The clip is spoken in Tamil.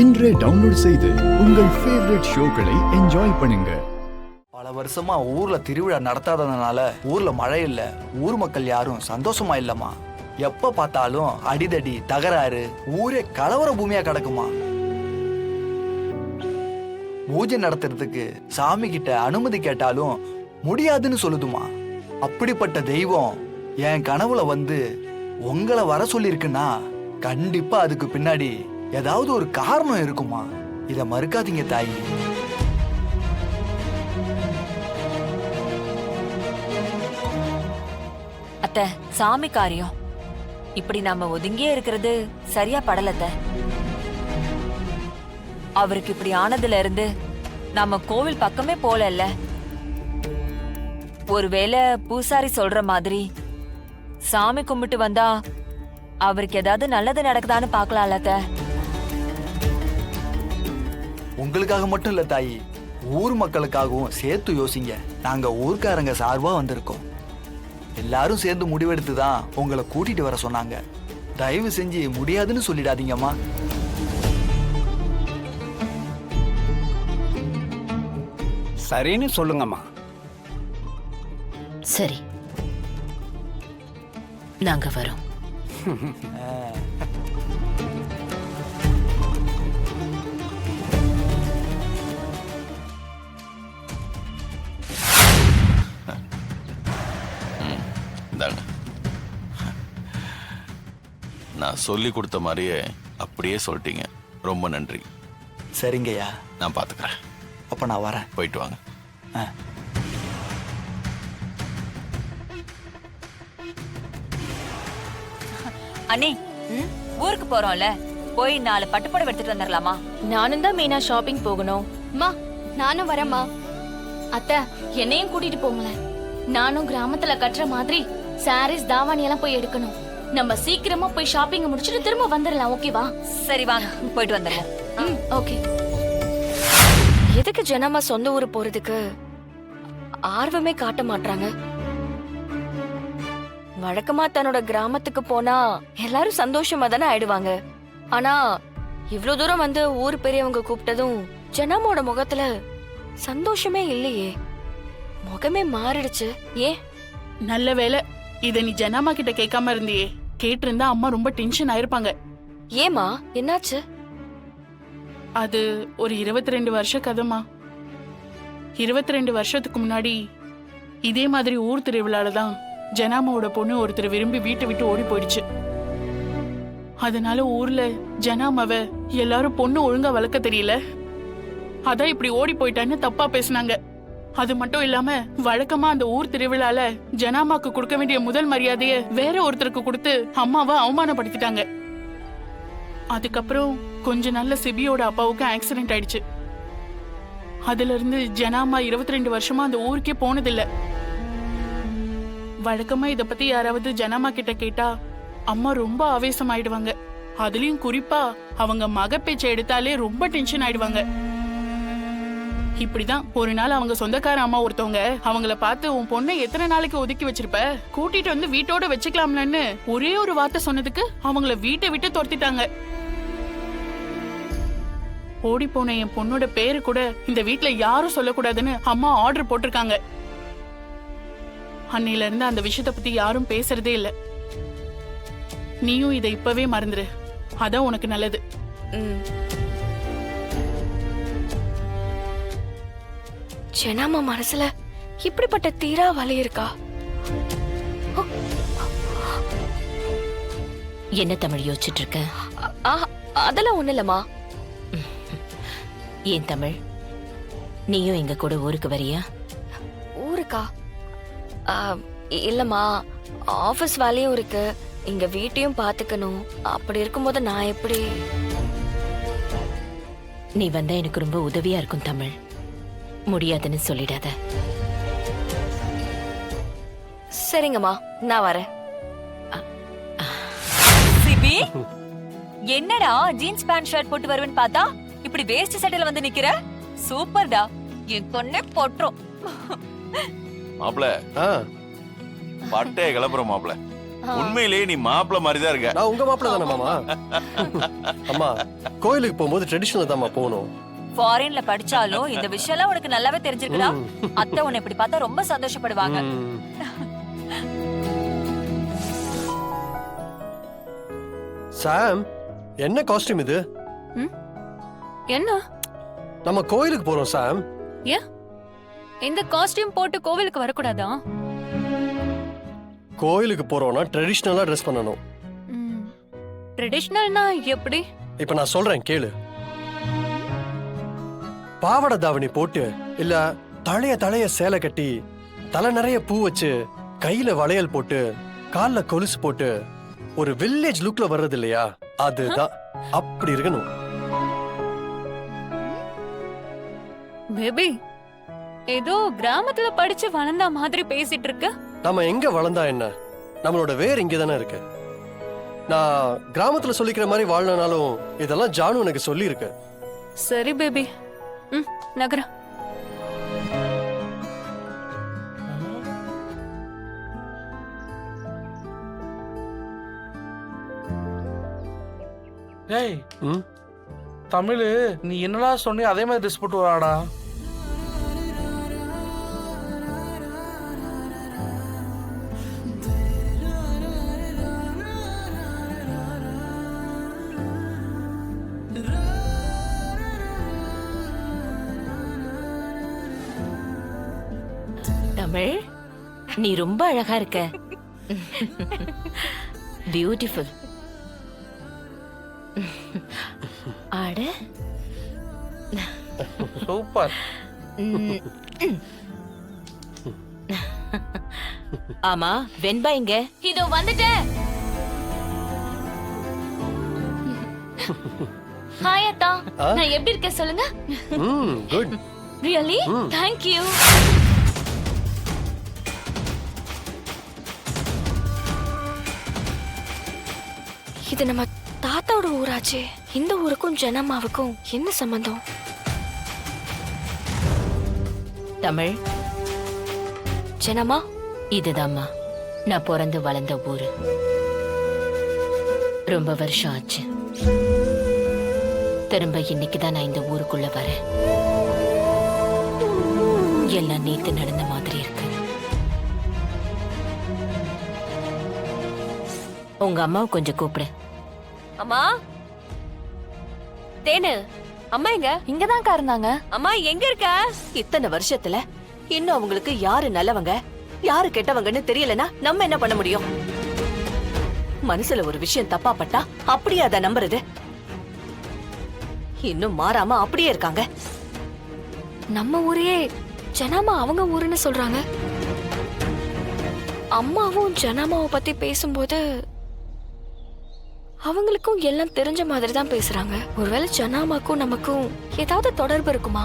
இன்றே டவுன்லோட் செய்து உங்கள் ஃபேவரட் ஷோக்களை என்ஜாய் பண்ணுங்க. பல வருஷமா ஊர்ல திருவிழா நடத்தாததுனால ஊர்ல மழை இல்ல, ஊர் மக்கள் யாரும் சந்தோஷமா இல்லம்மா. எப்ப பார்த்தாலும் அடிதடி தகராறு, ஊரே கலவர பூமியா கிடக்குமா. பூஜை நடத்துறதுக்கு சாமி கிட்ட அனுமதி கேட்டாலும் முடியாதுன்னு சொல்லுதுமா. அப்படிப்பட்ட தெய்வம் என் கனவுல வந்து உங்களை வர சொல்லிருக்குன்னா கண்டிப்பா அதுக்கு பின்னாடி ஏதாவது ஒரு காரணம் இருக்குமா. இத மறுக்காதீங்க தாயி. அத்தை, சாமி காரியம் இப்படி நாம ஒதுங்கியே இருக்கிறது சரியா படலத்த. அவருக்கு இப்படி ஆனதுல இருந்து நாம கோவில் பக்கமே போல. ஒருவேளை பூசாரி சொல்ற மாதிரி சாமி கும்பிட்டு வந்தா அவருக்கு ஏதாவது நல்லது நடக்குதான்னு பாக்கலாம்ல அத்தை. உங்களுக்காக மட்டும் இல்ல தாயி, ஊர் மக்களுக்காகவும் சேர்த்து யோசிங்க. நாங்க ஊர்க்காரங்க சார்பா வந்திருக்கோம். எல்லாரும் சேர்ந்து முடிவெடுத்து தான் உங்களை கூட்டிட்டு வர சொன்னாங்க. தயவு செஞ்சு முடியாதுன்னு சொல்லிடாதீங்கம்மா. சரின்னு சொல்லுங்கம்மா. சரி, நாங்க வரோம். நான் சொல்லி கொடுத்த மாதிரியே அப்படியே சொல்லிட்டீங்க. ரொம்ப நன்றி. சரிங்கய்யா, நான் பாத்துக்கிறேன். அப்ப நான் வரேன். போயிட்டு வாங்க. அண்ணி, ஊருக்கு போறோம்ல, போய் 4 பட்டுப்புடவை எடுத்துட்டு வந்துடலாமா? நானும் தான் மெயினா ஷாப்பிங் போகணும். அம்மா, நானும் வரேம்மா. அத்தை, என்னையும் கூட்டிட்டு போங்களேன். நானும் கிராமத்துல கட்டுற மாதிரி சாரீஸ் தாவாணி எல்லாம் போய் எடுக்கணும். நம்ம சீக்கிரமா போய் ஷாப்பிங் முடிச்சிட்டு திரும்ப வந்துடலாம். ஓகேவா? சரி வாங்க, போயிட்டு வந்துடலாம். ஓகே. எதுக்கு ஜனமா சொந்த ஊரு போறதுக்கு ஆர்வமே காட்ட மாட்டாங்க? வழக்கமா தன்னோட கிராமத்துக்கு போனா எல்லாரும் சந்தோஷமா தானே ஆயிடுவாங்க. ஆனா இவ்ளோ தூரம் வந்து ஊர் பெரியவங்க கூப்பிட்டதும் ஜனமோட முகத்துல சந்தோஷமே இல்லையே. முகமே மாறிடுச்சு. ஏன்? நல்ல வேலை இத நீ ஜனாமா கிட்ட கேட்காம இருந்தியே. கேட்டிருந்தா அம்மா ரொம்ப டென்ஷன் ஆயிருப்பாங்க. ஏமா, என்னாச்சு? அது ஒரு 22 வருஷ கதைமா. 22 வருஷத்துக்கு முன்னாடி இதே மாதிரி ஊர் திருவிழால தான் ஜனாமாவோட பொண்ணு ஒருத்தர் விரும்பி வீட்டை விட்டு ஓடி போயிடுச்சு. அதனால ஊர்ல ஜனாமாவ எல்லாரும் பொண்ணு ஒழுங்கா வளர்க்க தெரியல, அதான் இப்படி ஓடி போயிட்டான்னு தப்பா பேசினாங்க. அது மட்டும் இல்லாம வழக்கமா அந்த ஊர் திருவிழால ஜனாமாக்கு கொடுக்க வேண்டிய முதல் மரியாதைய வேற ஒருத்தருக்கு கொடுத்து அம்மாவை அவமானப்படுத்திட்டாங்க. அதுக்கப்புறம் கொஞ்ச நாள்ல சிபியோட அப்பாவுக்கு ஆக்சிடென்ட் ஆயிடுச்சு. அதுல இருந்து ஜனாமா 22 வருஷமா அந்த ஊருக்கே போனதில்ல. வழக்கமா இத பத்தி யாராவது ஜனாமா கிட்ட கேட்டா அம்மா ரொம்ப ஆவேசம் ஆயிடுவாங்க. அதுலயும் குறிப்பா அவங்க மக பேச்சை எடுத்தாலே ரொம்ப டென்ஷன் ஆயிடுவாங்க. இப்படிதான் ஒரு நாள் அவங்க சொந்தக்கார அம்மா ஒருத்தவங்க அவங்கள பார்த்து, உன் பொண்ணை எத்தனை நாளைக்கு ஒதுக்கி வச்சிருப்ப, கூட்டிட்டு வந்து வீட்டோட வச்சுக்கலாம்லன்னு ஒரே ஒரு வார்த்தை சொன்னதுக்கு அவங்கள வீட்டை விட்டு துரத்திட்டாங்க. ஓடி போன என் பொண்ணோட பேரு கூட இந்த வீட்டுல யாரும் சொல்லக்கூடாதுன்னு அம்மா ஆர்டர் போட்டிருக்காங்க. அன்னையில இருந்து அந்த விஷயத்த பத்தி யாரும் பேசுறதே இல்ல. நீயும் இதை இப்பவே மறந்துரு, அதான் உனக்கு நல்லது. ஜனாமா மனசுல இப்படிப்பட்ட தீரா வலி இருக்கா? என்ன தமிழ் யோசிச்சுட்டு இருக்க? அதெல்லாம் ஒண்ணு இல்லம்மா. ஏன் தமிழ், நீயும் எங்க கூட ஊருக்கு வரியா? ஊருக்கா? இல்லம்மா, ஆபீஸ் வேலையும் இருக்கு, இங்க வீட்டையும் பாத்துக்கணும். அப்படி இருக்கும்போது நான் எப்படி? நீ வந்தா எனக்கு ரொம்ப உதவியா இருக்கும் தமிழ். முடியாதுன்னு சொல்லிடாத. சரிங்கம்மா, நான் வரேன். சிபி, என்னடா ஜீன்ஸ் பேண்ட் ஷர்ட் போட்டு வருவேன்னு பார்த்தா இப்படி வேஸ்ட் சட்டையில வந்து நிக்கிற? சூப்பர்டா, என் பொண்ணே போட்டுரும். மாப்பிள, பட்டைய கிளப்புற மாப்பிள. உண்மையிலேயே நீ மாப்பிள்ள மாதிரி தான் இருக்க. நான் உங்க மாப்பிள்ள தானே மாமா? அம்மா கோயிலுக்கு போகும்போது ட்ரெடிஷனல் தான்மா போகணும். ஃபாரின்ல படிச்சாலும் இந்த விஷயம் எல்லாம் உனக்கு நல்லாவே தெரிஞ்சிருக்குடா. அத்தை உன்னை இப்படி பார்த்தா ரொம்ப சந்தோஷப்படுவாங்க. சாம், என்ன காஸ்டியூம் இது? என்ன நம்ம கோயிலுக்கு போறோம் சாம். ஏன் இந்த காஸ்டியூம் போட்டு கோவிலுக்கு வரக்கூடாதா? கோயிலுக்கு போறோம்னா ட்ரெடிஷனலா ட்ரெஸ் பண்ணணும். ட்ரெடிஷனல்னா எப்படி? இப்ப நான் சொல்றேன் கேளு. பாவாடை தாவணி போட்டு இல்ல தலைய சேலை கட்டி தலை நிறைய பூ வச்சு கையில வளையல் போட்டு கால்ல கொலுசு போட்டு ஒரு வில்லேஜ் லுக்ல வர்றது இல்லையா, அதுதான். அப்படி இருக்கணும். பேபி ஏதோ கிராமத்துல படிச்சு வளர்ந்த மாதிரி பேசிட்டு இருக்க. நம்ம எங்க வளர்ந்தா என்ன, நம்மளோட வேர் இங்க தானே இருக்கு. நான் கிராமத்துல சொல்லிக்கிற மாதிரி வாழனாலும் இதெல்லாம் ஜானு எனக்கு சொல்லி இருக்கு. சரி பேபி, நகர. டேய் ம் தமிழ், நீ என்னடா சொன்னி அதே மாதிரி ட்ரெஸ் போட்டு வராடா. தமிழ், நீ ரொம்ப அழகா இருக்க. பியூட்டிஃபுல். ஆட சூப்பர். ஆமா, வெண்பா இங்க. இதோ வந்துட்டேன். ஹாய் அத்தா, நான் எப்படி இருக்கேன் சொல்லுங்க. குட். ரியலி? Thank you. இது நம்ம தாத்தாவோட ஊராச்சே. இந்த ஊருக்கும் ஜனமாவுக்கும் என்ன சம்பந்தம்? தமிழ், ஜனமா இதுதாம்மா நான் பிறந்து வளர்ந்த ஊரு. ரொம்ப வருஷம் ஆச்சு. திரும்ப இன்னைக்குதான் நான் இந்த ஊருக்குள்ள வரேன். எல்லாம் நேத்து நடந்த மாதிரி இருக்கு. உங்க அம்மாவை கொஞ்சம் கூப்பிடு. அம்மா, தேனு அம்மா எங்க? இங்கதான் இருந்தாங்க. அம்மா எங்க இருக்க? இத்தனை வருஷத்துல இன்னும் அவங்களுக்கு யாரு நல்லவங்க யாரு கெட்டவங்கன்னு தெரியலனா நம்ம என்ன பண்ண முடியும்? மனசுல ஒரு விஷயம் தப்பா பட்டா அப்படியே அத நம்புறது. இன்னும் மாறாம அப்படியே இருக்காங்க. நம்ம ஊரே ஜனாமா அவங்க ஊருன்னு சொல்றாங்க. அம்மாவும் ஜனாமாவை பத்தி பேசும்போது அவங்களுக்கும் எல்லாம் தெரிஞ்ச மாதிரி தான் பேசுறாங்க. ஒருவேளை ஜனாமாக்கும் நமக்கும் ஏதாவது தொடர்பு இருக்குமா?